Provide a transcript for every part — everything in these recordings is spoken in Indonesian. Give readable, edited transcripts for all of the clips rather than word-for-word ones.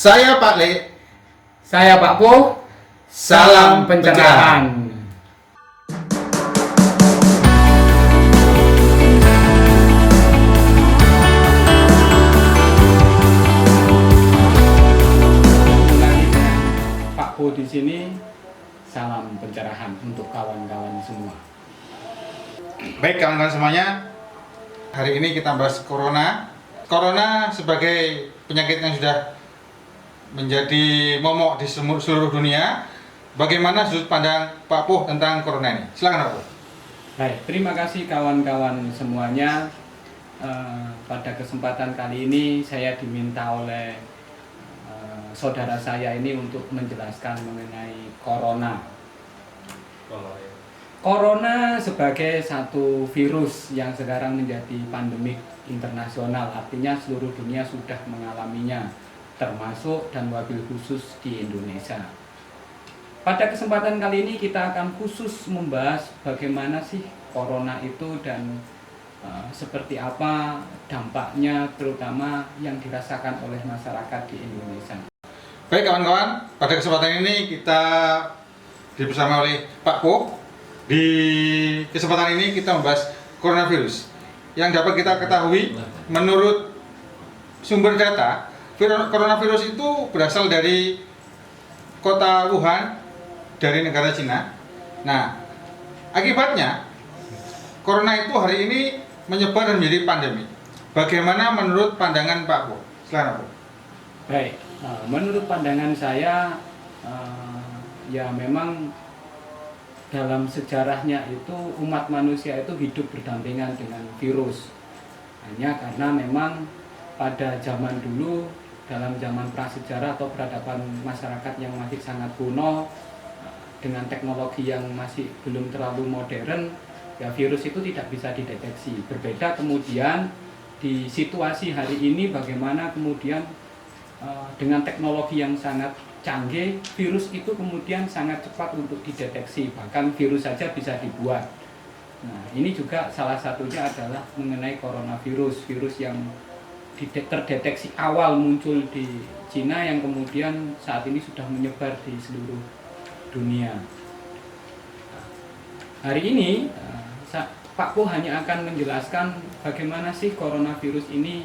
Saya Pak Le. Saya Pak Po. Salam pencerahan. Kembali dengan Pak Po di sini. Salam pencerahan untuk kawan-kawan semua. Baik kawan-kawan semuanya, hari ini kita bahas Corona. Corona sebagai penyakit yang sudah menjadi momok di seluruh dunia. Bagaimana sudut pandang Pak Puh tentang Corona ini? Silakan Pak Puh. Baik, terima kasih kawan-kawan semuanya. Pada kesempatan kali ini saya diminta oleh saudara saya ini untuk menjelaskan mengenai Corona. Corona sebagai satu virus yang sekarang menjadi pandemik internasional, artinya seluruh dunia sudah mengalaminya, termasuk dan wabil khusus di Indonesia. Pada kesempatan kali ini kita akan khusus membahas bagaimana sih Corona itu dan seperti apa dampaknya terutama yang dirasakan oleh masyarakat di Indonesia. Baik kawan-kawan, pada kesempatan ini kita bersama oleh Pak Puh. Di kesempatan ini kita membahas coronavirus. Yang dapat kita ketahui, menurut sumber data, coronavirus itu berasal dari kota Wuhan, dari negara Cina. Nah, akibatnya Corona itu hari ini menyebar dan menjadi pandemi. Bagaimana menurut pandangan Pak Puh? Silakan Pak. Baik, menurut pandangan saya, ya memang dalam sejarahnya itu umat manusia itu hidup berdampingan dengan virus. Hanya karena memang pada zaman dulu, dalam zaman prasejarah atau peradaban masyarakat yang masih sangat kuno, dengan teknologi yang masih belum terlalu modern, ya virus itu tidak bisa dideteksi. Berbeda kemudian di situasi hari ini bagaimana kemudian dengan teknologi yang sangat canggih, virus itu kemudian sangat cepat untuk dideteksi, bahkan virus saja bisa dibuat. Nah, ini juga salah satunya adalah mengenai coronavirus, virus yang terdeteksi awal muncul di Cina yang kemudian saat ini sudah menyebar di seluruh dunia. Hari ini Pak Po hanya akan menjelaskan bagaimana sih coronavirus ini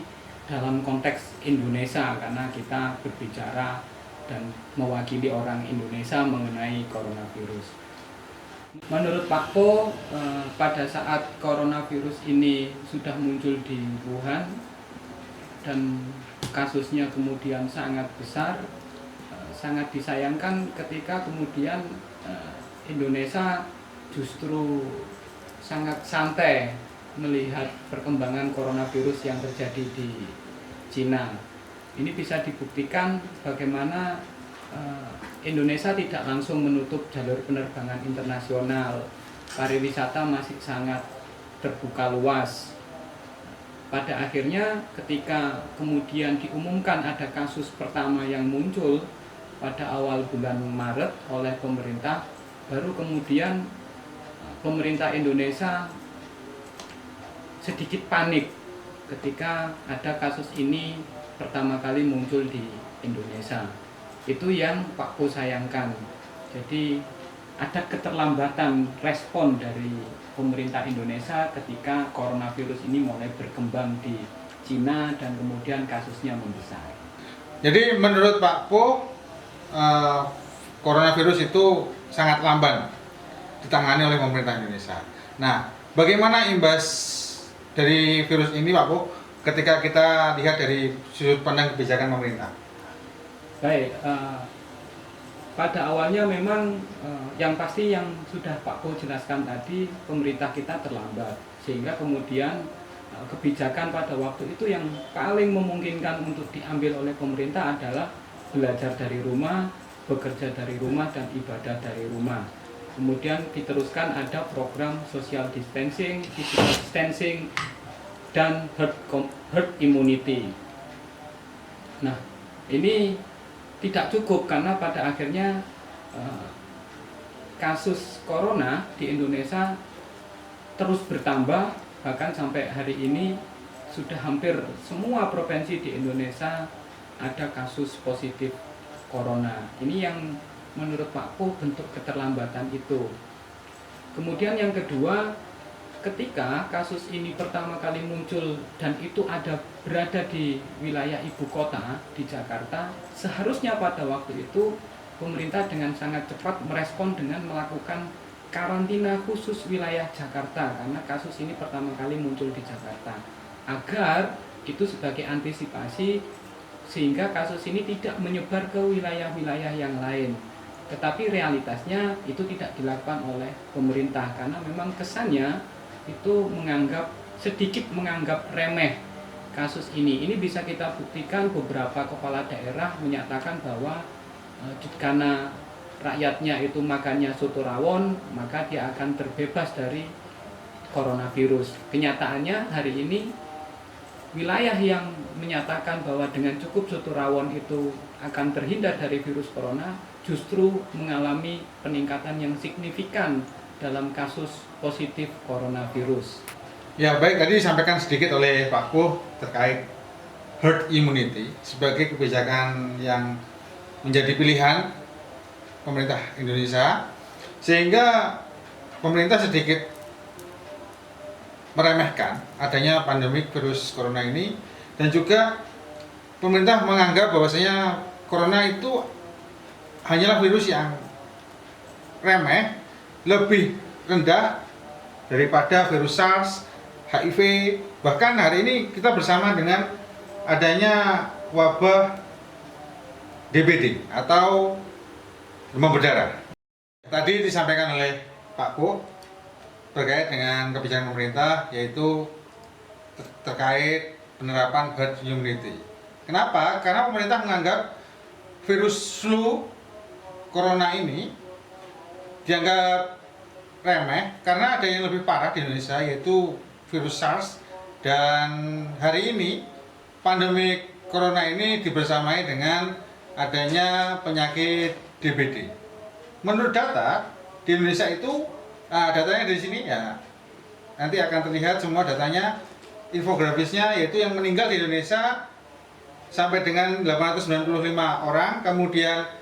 dalam konteks Indonesia, karena kita berbicara dan mewakili orang Indonesia mengenai coronavirus. Menurut Pak Po, pada saat coronavirus ini sudah muncul di Wuhan dan kasusnya kemudian sangat besar, sangat disayangkan ketika kemudian Indonesia justru sangat santai melihat perkembangan coronavirus yang terjadi di Cina. Ini bisa dibuktikan bagaimana Indonesia tidak langsung menutup jalur penerbangan internasional. Pariwisata masih sangat terbuka luas. Pada akhirnya ketika kemudian diumumkan ada kasus pertama yang muncul pada awal bulan Maret oleh pemerintah, baru kemudian pemerintah Indonesia sedikit panik ketika ada kasus ini pertama kali muncul di Indonesia. Itu yang Pak Po sayangkan. Jadi ada keterlambatan respon dari pemerintah Indonesia ketika coronavirus ini mulai berkembang di Cina dan kemudian kasusnya membesar. Jadi menurut Pak Po, coronavirus itu sangat lamban ditangani oleh pemerintah Indonesia. Nah, bagaimana imbas dari virus ini Pak Po ketika kita lihat dari sudut pandang kebijakan pemerintah? Baik, pada awalnya memang yang pasti yang sudah Pak Po jelaskan tadi, pemerintah kita terlambat, sehingga kemudian kebijakan pada waktu itu yang paling memungkinkan untuk diambil oleh pemerintah adalah belajar dari rumah, bekerja dari rumah, dan ibadah dari rumah. Kemudian diteruskan ada program social distancing, physical distancing, dan herd immunity. Nah, ini tidak cukup karena pada akhirnya kasus corona di Indonesia terus bertambah, bahkan sampai hari ini sudah hampir semua provinsi di Indonesia ada kasus positif corona. Ini yang menurut Pak Po bentuk keterlambatan itu. Kemudian yang kedua, ketika kasus ini pertama kali muncul dan itu berada di wilayah ibu kota di Jakarta, seharusnya pada waktu itu pemerintah dengan sangat cepat merespon dengan melakukan karantina khusus wilayah Jakarta karena kasus ini pertama kali muncul di Jakarta, agar itu sebagai antisipasi sehingga kasus ini tidak menyebar ke wilayah-wilayah yang lain. Tetapi realitasnya itu tidak dilakukan oleh pemerintah karena memang kesannya itu sedikit menganggap remeh kasus ini. Ini bisa kita buktikan beberapa kepala daerah menyatakan bahwa karena rakyatnya itu makannya soto rawon, maka dia akan terbebas dari coronavirus. Kenyataannya hari ini wilayah yang menyatakan bahwa dengan cukup soto rawon itu akan terhindar dari virus corona justru mengalami peningkatan yang signifikan dalam kasus positif coronavirus. Ya baik, tadi disampaikan sedikit oleh Pak Puh terkait herd immunity sebagai kebijakan yang menjadi pilihan pemerintah Indonesia, sehingga pemerintah sedikit meremehkan adanya pandemi virus corona ini, dan juga pemerintah menganggap bahwasanya corona itu hanyalah virus yang remeh, lebih rendah daripada virus SARS, HIV. Bahkan hari ini kita bersama dengan adanya wabah DBD atau demam berdarah. Tadi disampaikan oleh Pak Po terkait dengan kebijakan pemerintah, yaitu terkait penerapan herd immunity. Kenapa? Karena pemerintah menganggap virus flu corona ini dianggap remeh karena ada yang lebih parah di Indonesia, yaitu virus SARS, dan hari ini pandemi corona ini dibersamai dengan adanya penyakit DBD. Menurut data di Indonesia itu, datanya di sini ya, nanti akan terlihat semua datanya, infografisnya, yaitu yang meninggal di Indonesia sampai dengan 895 orang, kemudian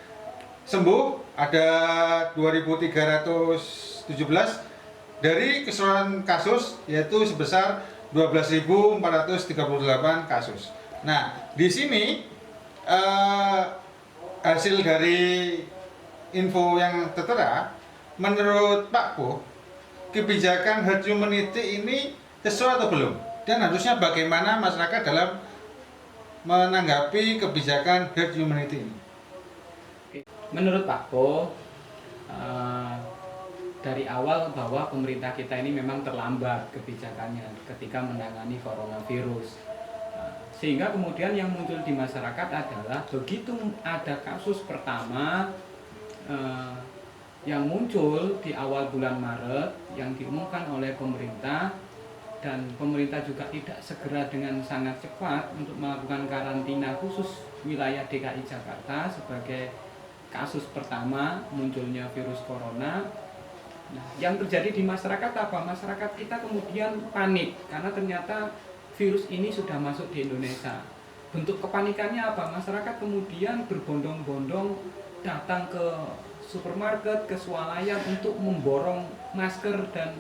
sembuh ada 2.317 dari keseluruhan kasus, yaitu sebesar 12.438 kasus. Nah, di sini hasil dari info yang tertera, menurut Pak Po, kebijakan herd immunity ini sesuai atau belum? Dan harusnya bagaimana masyarakat dalam menanggapi kebijakan herd immunity ini? Menurut Pak Po, dari awal bahwa pemerintah kita ini memang terlambat kebijakannya ketika menangani coronavirus. Sehingga kemudian yang muncul di masyarakat adalah begitu ada kasus pertama yang muncul di awal bulan Maret yang diumumkan oleh pemerintah, dan pemerintah juga tidak segera dengan sangat cepat untuk melakukan karantina khusus wilayah DKI Jakarta sebagai kasus pertama munculnya virus corona. Nah, yang terjadi di masyarakat apa? Masyarakat kita kemudian panik karena ternyata virus ini sudah masuk di Indonesia. Bentuk kepanikannya apa? Masyarakat kemudian berbondong-bondong datang ke supermarket, ke swalayan untuk memborong masker dan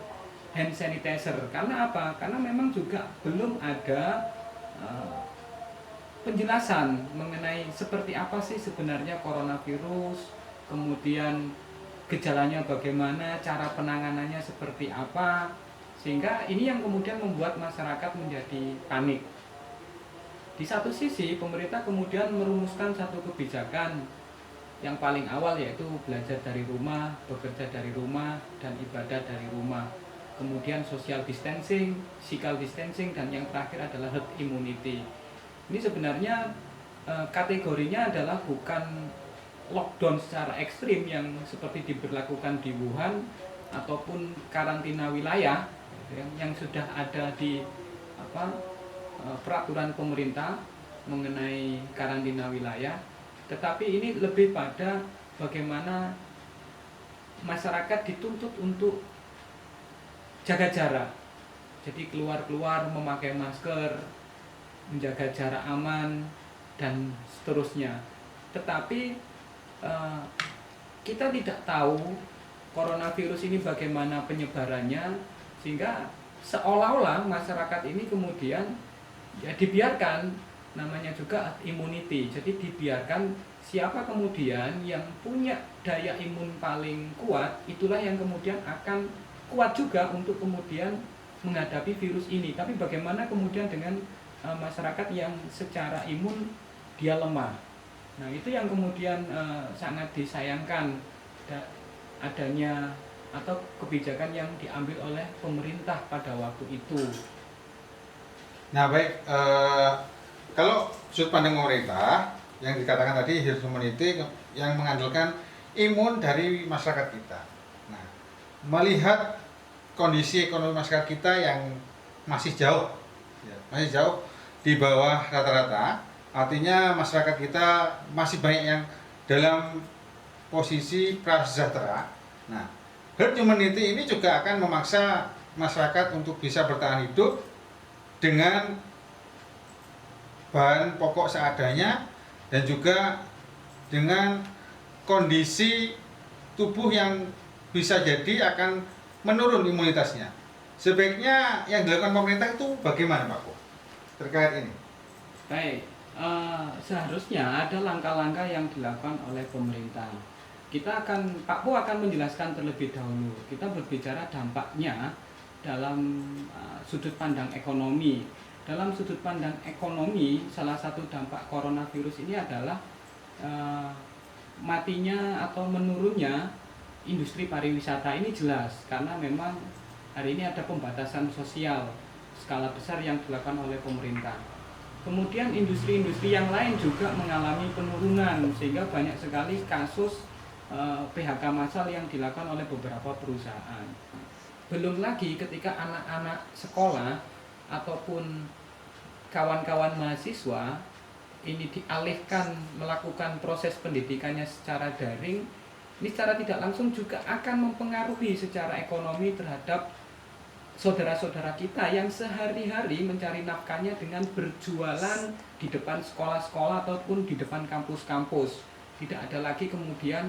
hand sanitizer. Karena apa? Karena memang juga belum ada penjelasan mengenai seperti apa sih sebenarnya coronavirus, kemudian gejalanya bagaimana, cara penanganannya seperti apa, sehingga ini yang kemudian membuat masyarakat menjadi panik. Di satu sisi pemerintah kemudian merumuskan satu kebijakan yang paling awal, yaitu belajar dari rumah, bekerja dari rumah, dan ibadah dari rumah. Kemudian social distancing, physical distancing, dan yang terakhir adalah herd immunity. Ini sebenarnya kategorinya adalah bukan lockdown secara ekstrim yang seperti diberlakukan di Wuhan ataupun karantina wilayah yang sudah ada di peraturan pemerintah mengenai karantina wilayah, tetapi ini lebih pada bagaimana masyarakat dituntut untuk jaga jarak. Jadi keluar-keluar memakai masker, menjaga jarak aman, dan seterusnya. Tetapi kita tidak tahu coronavirus ini bagaimana penyebarannya, sehingga seolah-olah masyarakat ini kemudian ya dibiarkan, namanya juga immunity. Jadi dibiarkan, siapa kemudian yang punya daya imun paling kuat, itulah yang kemudian akan kuat juga untuk kemudian menghadapi virus ini. Tapi bagaimana kemudian dengan masyarakat yang secara imun dia lemah. Nah, itu yang kemudian sangat disayangkan adanya atau kebijakan yang diambil oleh pemerintah pada waktu itu. Nah baik, kalau sudut pandang pemerintah yang dikatakan tadi herd immunity yang mengandalkan imun dari masyarakat kita. Nah, melihat kondisi ekonomi masyarakat kita yang masih jauh di bawah rata-rata, artinya masyarakat kita masih banyak yang dalam posisi prasejahtera. Nah, herd immunity ini juga akan memaksa masyarakat untuk bisa bertahan hidup dengan bahan pokok seadanya dan juga dengan kondisi tubuh yang bisa jadi akan menurun imunitasnya. Sebaiknya yang dilakukan pemerintah itu bagaimana, Pak Po, terkait ini? Baik, seharusnya ada langkah-langkah yang dilakukan oleh pemerintah. Pak Po akan menjelaskan terlebih dahulu. Kita berbicara dampaknya dalam sudut pandang ekonomi. Dalam sudut pandang ekonomi, salah satu dampak coronavirus ini adalah matinya atau menurunnya industri pariwisata. Ini jelas karena memang hari ini ada pembatasan sosial skala besar yang dilakukan oleh pemerintah. Kemudian industri-industri yang lain juga mengalami penurunan, sehingga banyak sekali kasus PHK massal yang dilakukan oleh beberapa perusahaan. Belum lagi ketika anak-anak sekolah ataupun kawan-kawan mahasiswa ini dialihkan melakukan proses pendidikannya secara daring, ini secara tidak langsung juga akan mempengaruhi secara ekonomi terhadap saudara-saudara kita yang sehari-hari mencari nafkahnya dengan berjualan di depan sekolah-sekolah ataupun di depan kampus-kampus. Tidak ada lagi kemudian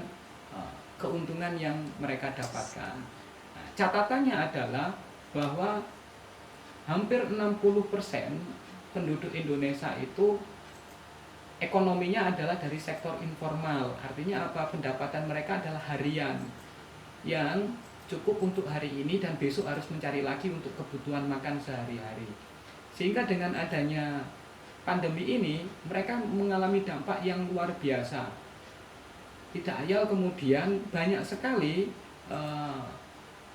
keuntungan yang mereka dapatkan. Nah, catatannya adalah bahwa hampir 60% penduduk Indonesia itu ekonominya adalah dari sektor informal. Artinya apa? Pendapatan mereka adalah harian yang cukup untuk hari ini dan besok harus mencari lagi untuk kebutuhan makan sehari-hari. Sehingga dengan adanya pandemi ini mereka mengalami dampak yang luar biasa. Tidak ayal kemudian banyak sekali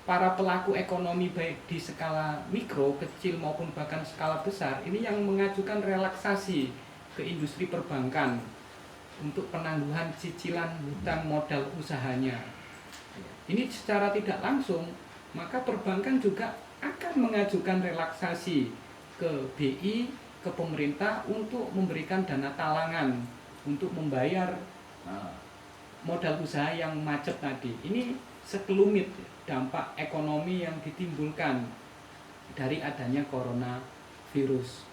para pelaku ekonomi baik di skala mikro, kecil maupun bahkan skala besar ini yang mengajukan relaksasi ke industri perbankan untuk penangguhan cicilan hutang modal usahanya. Ini secara tidak langsung, maka perbankan juga akan mengajukan relaksasi ke BI, ke pemerintah untuk memberikan dana talangan untuk membayar modal usaha yang macet tadi. Ini sekelumit dampak ekonomi yang ditimbulkan dari adanya coronavirus.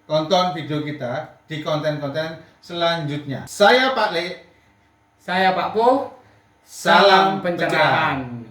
Tonton video kita di konten-konten selanjutnya. Saya Pak Le. Saya Pak Po. Salam pencerahan.